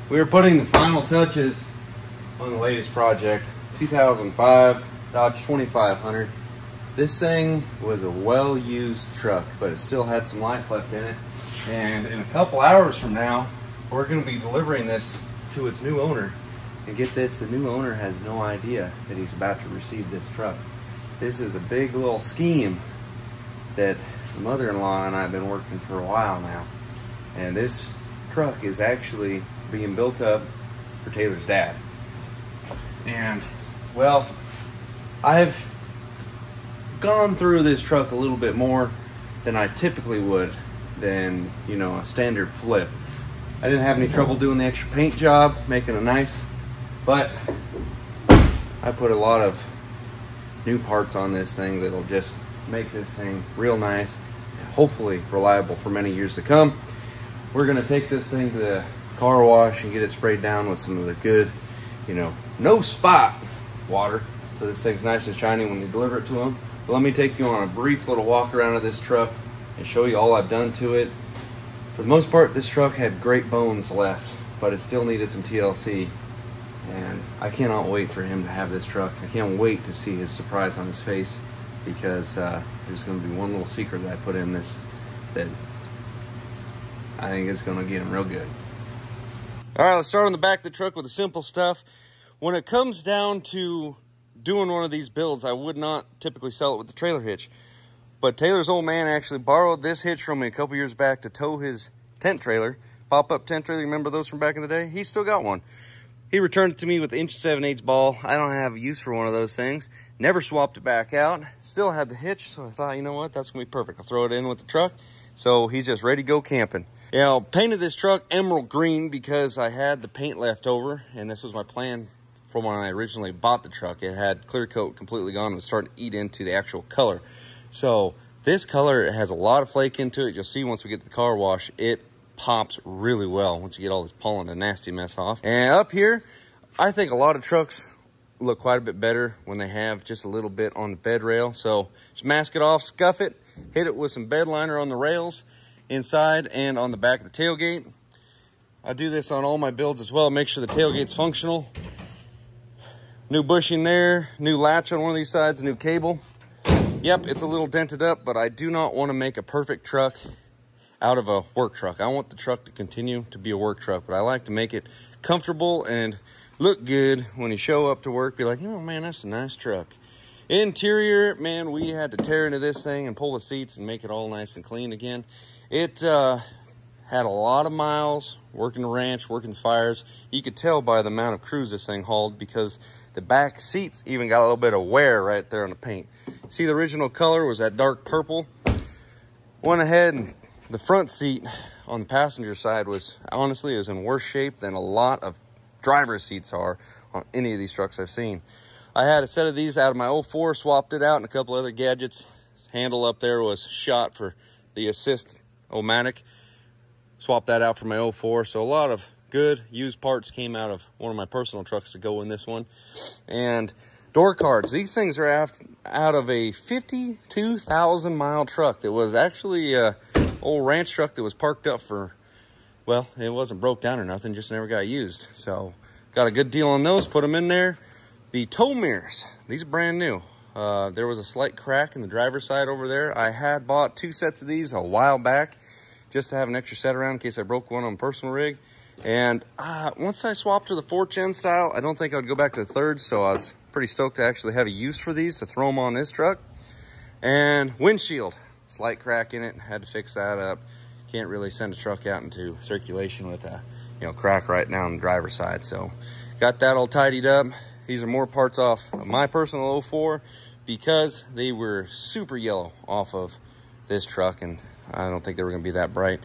We are putting the final touches on the latest project, 2005 Dodge 2500. This thing was a well-used truck, but it still had some life left in it. And in a couple hours from now, we're going to be delivering this to its new owner. And get this, the new owner has no idea that he's about to receive this truck. This is a big little scheme that the mother-in-law and I have been working for a while now. And this truck is actually being built up for Taylor's dad. And, well, I've gone through this truck a little bit more than I typically would than, you know, a standard flip. I didn't have any trouble doing the extra paint job, making it nice, but I put a lot of new parts on this thing that'll just make this thing real nice and hopefully reliable for many years to come. We're gonna take this thing to the car wash and get it sprayed down with some of the good, you know, no spot water, so this thing's nice and shiny when you deliver it to them. But let me take you on a brief little walk around of this truck and show you all I've done to it. For the most part, this truck had great bones left, but it still needed some TLC. And I cannot wait for him to have this truck. I can't wait to see his surprise on his face, because there's going to be one little secret that I put in this that I think it's going to get him real good. All right, let's start on the back of the truck with the simple stuff. When it comes down to doing one of these builds, I would not typically sell it with the trailer hitch. But Taylor's old man actually borrowed this hitch from me a couple years back to tow his tent trailer, pop-up tent trailer. Remember those from back in the day? He's still got one. He returned it to me with the 7/8" ball. I don't have use for one of those things. Never swapped it back out. Still had the hitch, so I thought, you know what? That's going to be perfect. I'll throw it in with the truck. So he's just ready to go camping. You know, painted this truck emerald green because I had the paint left over, and this was my plan from when I originally bought the truck. It had clear coat completely gone and was starting to eat into the actual color. So this color has a lot of flake into it. You'll see once we get to the car wash, it pops really well once you get all this pollen and nasty mess off. And up here, I think a lot of trucks look quite a bit better when they have just a little bit on the bed rail. So just mask it off, scuff it, hit it with some bed liner on the rails inside and on the back of the tailgate. I do this on all my builds as well. Make sure the tailgate's functional. New bushing there, new latch on one of these sides, new cable. Yep, it's a little dented up, but I do not want to make a perfect truck out of a work truck. I want the truck to continue to be a work truck, but I like to make it comfortable and look good when you show up to work. Be like, oh man, that's a nice truck. Interior, man, we had to tear into this thing and pull the seats and make it all nice and clean again. It had a lot of miles working the ranch, working the fires. You could tell by the amount of crews this thing hauled, because the back seats even got a little bit of wear right there on the paint. See, the original color was that dark purple. Went ahead, and the front seat on the passenger side was, honestly, it was in worse shape than a lot of driver's seats are on any of these trucks I've seen. I had a set of these out of my 04, swapped it out, and a couple other gadgets. Handle up there was shot for the assist O-matic. Swapped that out for my 04. So a lot of good used parts came out of one of my personal trucks to go in this one. And door cards. These things are out of a 52,000 mile truck that was actually a old ranch truck that was parked up for, well, it wasn't broke down or nothing, just never got used. So got a good deal on those, put them in there. The tow mirrors, these are brand new. There was a slight crack in the driver's side over there. I had bought 2 sets of these a while back just to have an extra set around in case I broke one on personal rig. And once I swapped to the 4th-gen style, I don't think I would go back to the 3rd, so I was pretty stoked to actually have a use for these to throw them on this truck. And windshield, slight crack in it, had to fix that up. Can't really send a truck out into circulation with a, you know, crack right now on the driver's side. So got that all tidied up. These are more parts off of my personal 04 because they were super yellow off of this truck, and I don't think they were going to be that bright.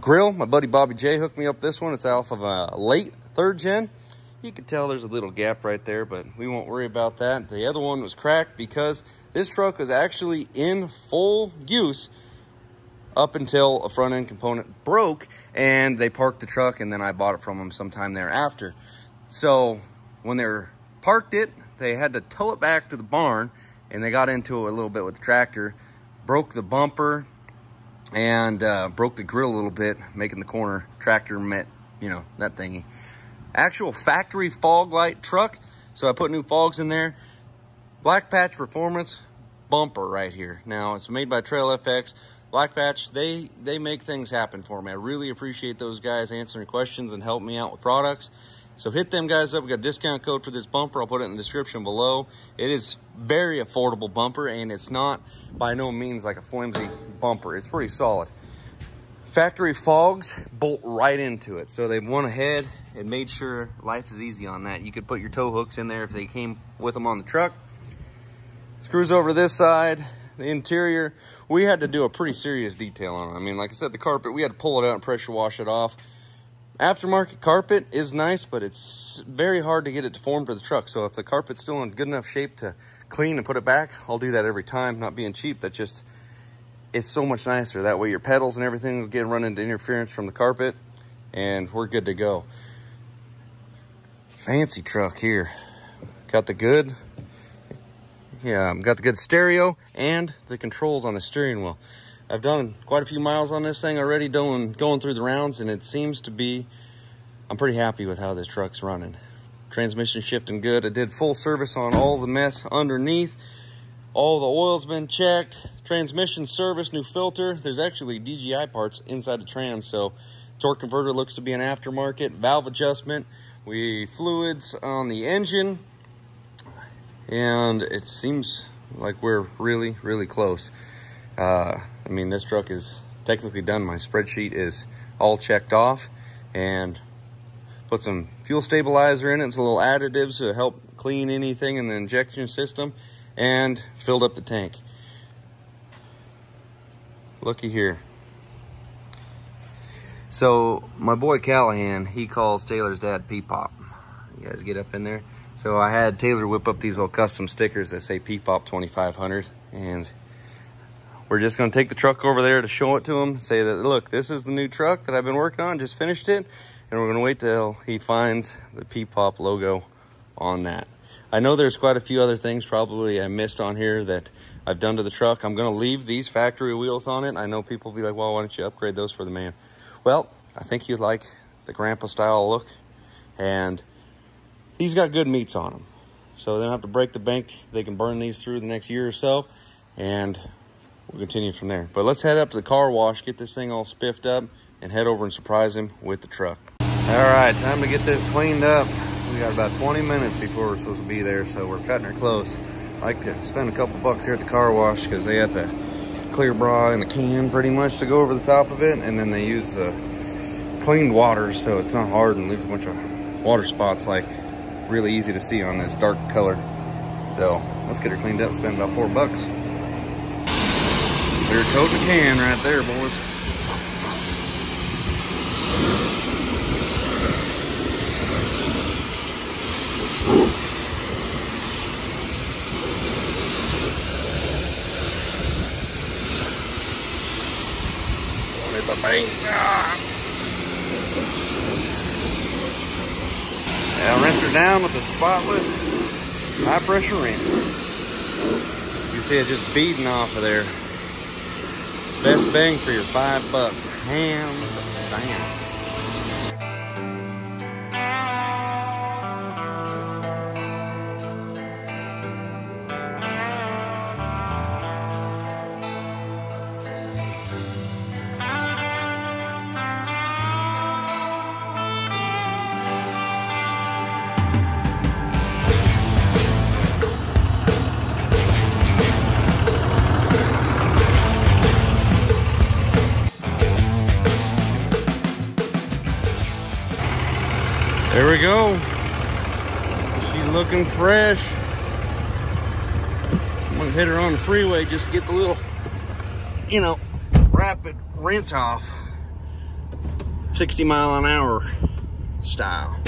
Grill, my buddy Bobby J hooked me up this one. It's off of a late 3rd gen. You can tell there's a little gap right there, but we won't worry about that. The other one was cracked because this truck was actually in full use up until a front end component broke, and they parked the truck, and then I bought it from them sometime thereafter. So when they parked it, they had to tow it back to the barn, and they got into it a little bit with the tractor, broke the bumper, and broke the grill a little bit, making the corner tractor met you know, that thingy. Actual factory fog light truck. So I put new fogs in there. Black Patch Performance bumper right here. Now it's made by Trail FX. Black Patch, they make things happen for me. I really appreciate those guys answering questions and helping me out with products. So hit them guys up. We got a discount code for this bumper. I'll put it in the description below. It is very affordable bumper, and it's not by no means like a flimsy bumper. It's pretty solid. Factory fogs bolt right into it. So they've went ahead and made sure life is easy on that. You could put your tow hooks in there if they came with them on the truck. Screws over to this side. The interior, we had to do a pretty serious detail on it. I mean, like I said, the carpet, we had to pull it out and pressure wash it off. Aftermarket carpet is nice, but it's very hard to get it to form to the truck. So if the carpet's still in good enough shape to clean and put it back, I'll do that every time. Not being cheap, that just, it's so much nicer. That way your pedals and everything will get run into interference from the carpet, and we're good to go. Fancy truck here. Got the good stereo and the controls on the steering wheel. I've done quite a few miles on this thing already, going through the rounds, and it seems to be, I'm pretty happy with how this truck's running. Transmission shifting good. I did full service on all the mess underneath. All the oil's been checked. Transmission service, new filter. There's actually DGI parts inside the trans, so torque converter looks to be an aftermarket. Valve adjustment. Fluids on the engine. And it seems like we're really, really close. I mean, this truck is technically done. My spreadsheet is all checked off, and put some fuel stabilizer in it. It's a little additives to help clean anything in the injection system, and filled up the tank. Looky here. So my boy Callahan, he calls Taylor's dad P-Pop. You guys get up in there. So I had Taylor whip up these little custom stickers that say P-Pop 2500, and we're just going to take the truck over there to show it to him, say that, look, this is the new truck that I've been working on, just finished it, and we're going to wait till he finds the P-Pop logo on that. I know there's quite a few other things probably I missed on here that I've done to the truck. I'm going to leave these factory wheels on it. I know people will be like, well, why don't you upgrade those for the man? Well, I think you'd like the grandpa style look, and these got good meats on them. So they don't have to break the bank. They can burn these through the next year or so, and we'll continue from there. But let's head up to the car wash, get this thing all spiffed up, and head over and surprise him with the truck. All right, time to get this cleaned up. We got about 20 minutes before we're supposed to be there, so we're cutting her close. I like to spend a couple bucks here at the car wash because they got the clear bra in the can pretty much to go over the top of it, and then they use the cleaned water so it's not hard and leaves a bunch of water spots, like really easy to see on this dark color. So let's get her cleaned up, spend about $4. Clear coat the can right there, boys. Now rinse her down with a spotless, high pressure rinse. You see it just beading off of there. Best bang for your $5. Hands down. There we go. She's looking fresh. I'm gonna hit her on the freeway just to get the little, you know, rapid rinse off. 60 mile an hour style.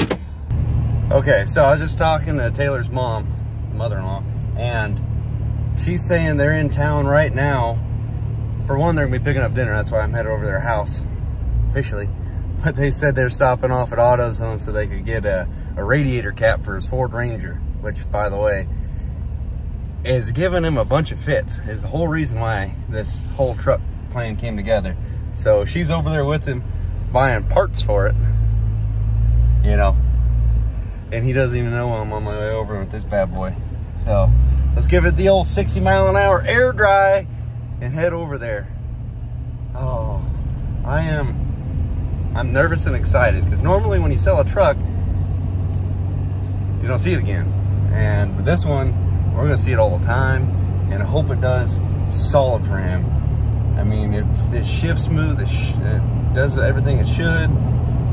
Okay, so I was just talking to Taylor's mom, mother-in-law, and she's saying they're in town right now. For one, they're gonna be picking up dinner. That's why I'm headed over to their house officially. But they said they're stopping off at AutoZone so they could get a radiator cap for his Ford Ranger, which, by the way, is giving him a bunch of fits. Is the whole reason why this whole truck plan came together. So she's over there with him buying parts for it. you know. And he doesn't even know I'm on my way over with this bad boy. So let's give it the old 60-mile-an-hour air dry and head over there. Oh, I'm nervous and excited, because normally when you sell a truck, you don't see it again. And with this one, we're gonna see it all the time, and I hope it does solid for him. I mean, it shifts smooth, it does everything it should.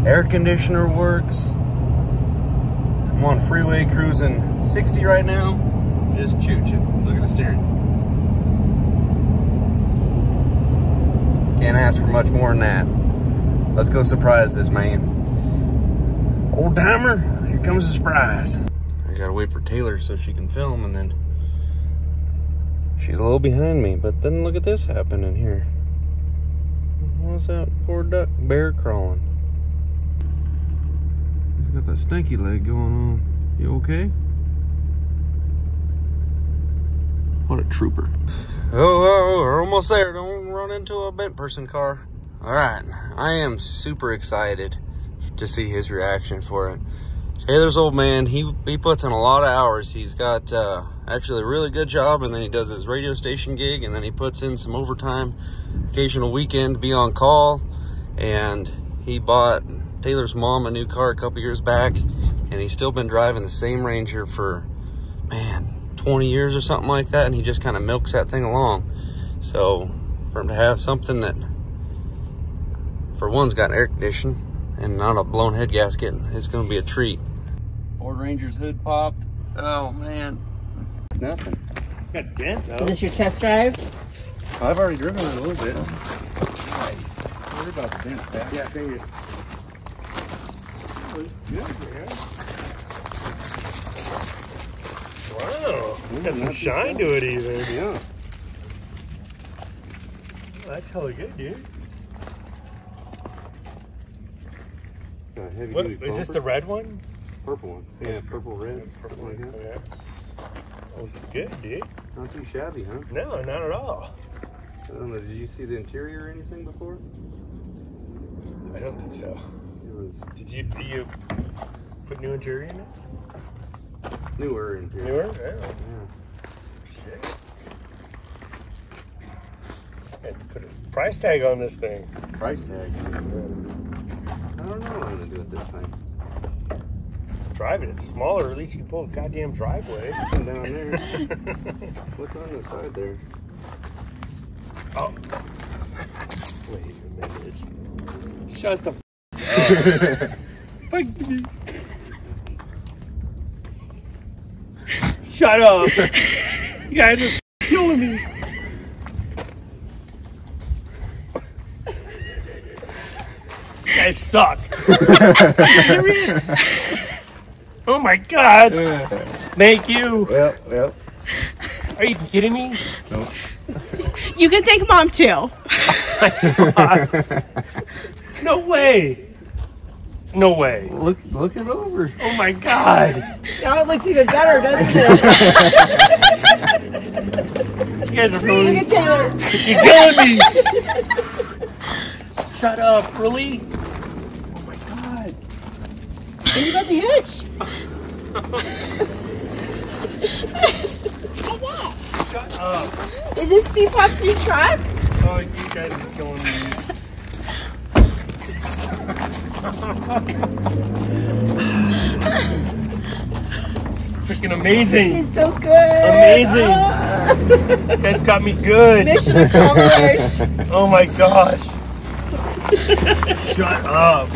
Air conditioner works. I'm on freeway cruising 60 right now, just choo-choo. Look at the steering. Can't ask for much more than that. Let's go surprise this man. Old timer, here comes the surprise. I gotta wait for Taylor so she can film, and then she's a little behind me, but then look at this happening here. What's that poor duck bear crawling? He's got that stinky leg going on. You okay? What a trooper. Oh, we're almost there. Don't run into a bent person car. All right, I am super excited to see his reaction for it. Taylor's old man, he puts in a lot of hours. He's got actually a really good job, and then he does his radio station gig, and then he puts in some overtime, occasional weekend to be on call. And he bought Taylor's mom a new car a couple years back, and he's still been driving the same Ranger for, man, 20 years or something like that, and he just kind of milks that thing along. So for him to have something that, for one's got air conditioning and not a blown head gasket, it's going to be a treat. Ford Ranger's hood popped. Oh man, nothing. Got a dent though. Is this your test drive? I've already driven it a little bit. Nice. What about the dent? Yeah, thank you. Looks good, man. Wow, got some shine to it even. Yeah. That's hella good, dude. Heavy What, duty is this bumper. the red one? Purple one? Yeah, purple red. It's purple Like one. that. Okay. Looks good, dude. Not too shabby, huh? No, not at all. I don't know. Did you see the interior or anything before? I don't think so. It was Did you put new interior in it? newer interior. Newer? Oh, Yeah. shit. Had to put a price tag on this thing. Price tag. I don't know what I'm gonna do with this thing. Drive it. It's smaller. At least you can pull a goddamn driveway. Down there. What's on the side there? Oh. Wait a minute. Shut the fuck me. Shut up. You guys are killing me. You guys suck. Are you serious? Oh my god. Thank you. Yep. Are you kidding me? Nope. You can thank Mom too. No way. No way. Look it over. Oh my god. Now it looks even better, doesn't it? You guys are Look really... at Taylor. You're killing me. Shut up. Really? Oh my god. And you got the hitch. Shut up. Is this Bebop's new truck? Oh, you guys are killing me. Freaking amazing. He's so good. Amazing. You guys got me good. Mission accomplished. Oh my gosh. Shut up.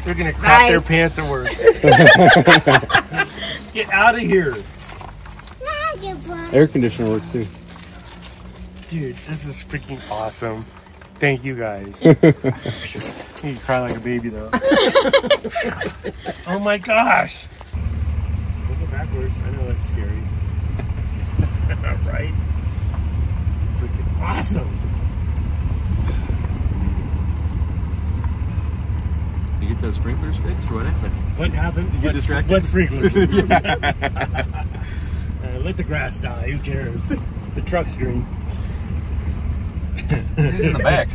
They're gonna crap Bye. their pants at work. Get out of here. Air conditioner works too. Dude, this is freaking awesome. Thank you guys. You cry like a baby though. Oh my gosh. Looking backwards, I know that's scary. Right? It's freaking awesome. You get those sprinklers fixed or what happened? What happened? You get distracted? What sprinklers? Let the grass die. Who cares? The truck's green. He's in the back.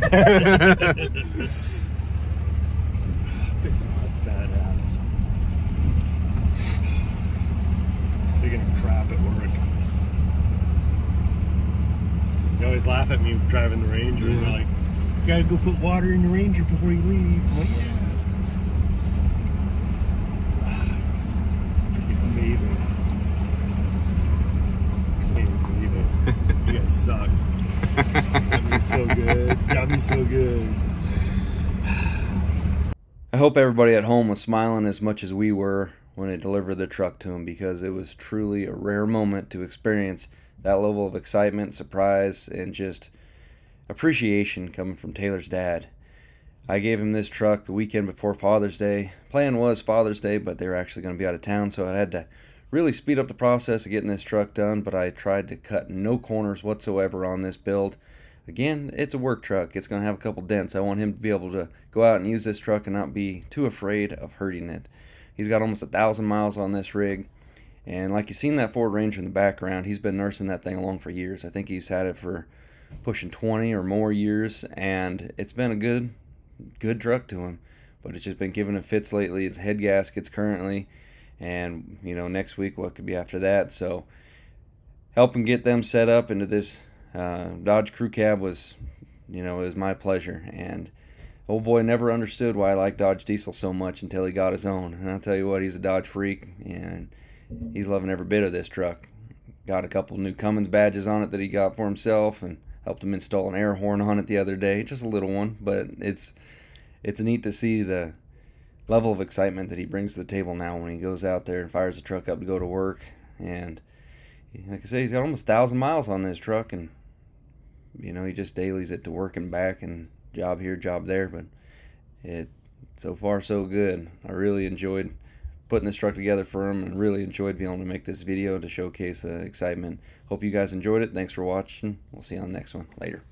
It's They always laugh at me driving the Ranger. And they're like, you gotta go put water in the Ranger before you leave. I'm like, yeah. Freaking amazing. I can't even believe it. You guys suck. Got me so good. Got me so good. I hope everybody at home was smiling as much as we were when it delivered the truck to him, because it was truly a rare moment to experience that level of excitement, surprise, and just appreciation coming from Taylor's dad. I gave him this truck the weekend before Father's Day. Plan was Father's Day, but they were actually going to be out of town, so I had to really speed up the process of getting this truck done, but I tried to cut no corners whatsoever on this build. Again, it's a work truck. It's going to have a couple dents. I want him to be able to go out and use this truck and not be too afraid of hurting it. He's got almost 1,000 miles on this rig, and like you've seen that Ford Ranger in the background, he's been nursing that thing along for years. I think he's had it for pushing 20 or more years, and it's been a good truck to him, but it's just been giving it fits lately. It's head gaskets currently, and next week what could be after that. So helping get them set up into this Dodge crew cab was my pleasure. And old boy never understood why I liked Dodge diesel so much until he got his own, and I'll tell you what, he's a Dodge freak, and he's loving every bit of this truck. Got a couple new Cummins badges on it that he got for himself, and helped him install an air horn on it the other day. Just a little one, but it's neat to see the level of excitement that he brings to the table now when he goes out there and fires the truck up to go to work. And like I say, he's got almost 1,000 miles on this truck, and he just dailies it to work and back, and job here, job there. But so far so good. I really enjoyed putting this truck together for him, and really enjoyed being able to make this video to showcase the excitement. Hope you guys enjoyed it. Thanks for watching. We'll see you on the next one. Later.